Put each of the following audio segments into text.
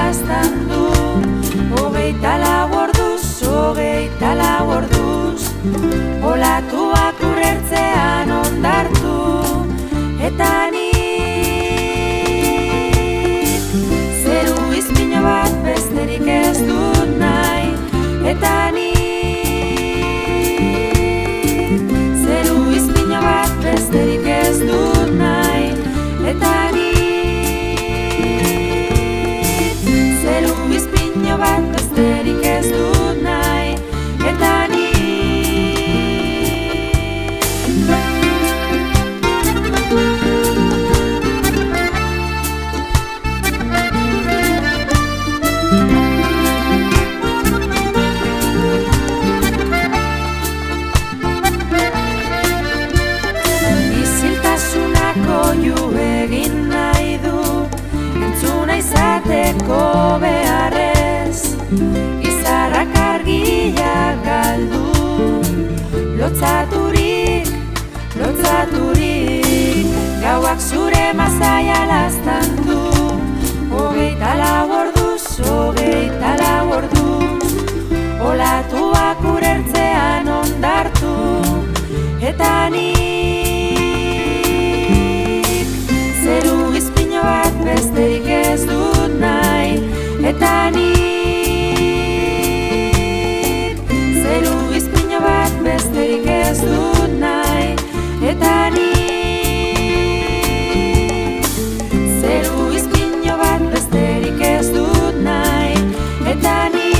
jolaztan du. 24 orduz, olatuak urrertzean ondartu. Eta nik zeru izpino bat besterik ez dut nahi. Eta nik zeru izpino bat besterik ez dut nahi. Eta nik zeru izpino bat besterik ez dut nahi. Eta izateko beharrez, izarrak argiak galdu. Lotzaturik, gauak zure mazaia laztan du. 24 orduz, olatuak urertzean ondartu. Eta nik zeru izpino bat besterik ez dut nahi. Eta nik zeru izpino bat besterik ez dut nahi. Eta nik zeru izpino bat besterik ez dut nahi. Eta nik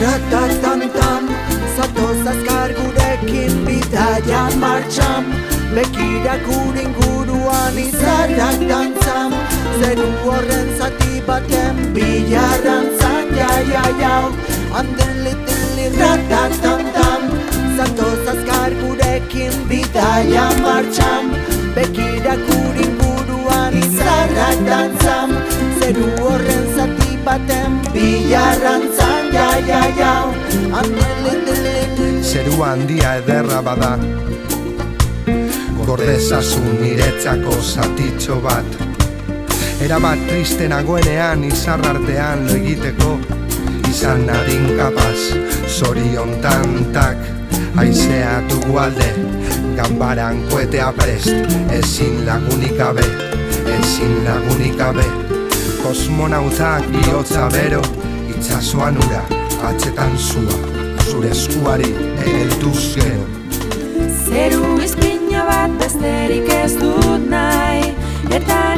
Ratatantam, zatoz azkar gurekin bidaia martxan. Begira gure inguruan izarrak dantzan. Zeru horren zati baten bilarrantzan. Jau, anden litili ratatantam. Zatoz azkar gurekin bidaia martxan. Begira gure inguruan izarrak dantzan. Zeru horren zati baten bilarrantzan. Jau, anden litili. Zeru handia ederra bada, gordezasun niretzako zatitxo bat. Erabat triste nagoenean izar artean lo egiteko. Izan nadin kapaz, zorion tantak. Aizea dugu alde, ganbaran koetea prest. Ezin lagunik gabe, kosmonautak bihotza bero. Itxasoan ura, atzetan zua, zure eskuari helduz gero. Zeru izpino bat besterik ez dut nahi. Eta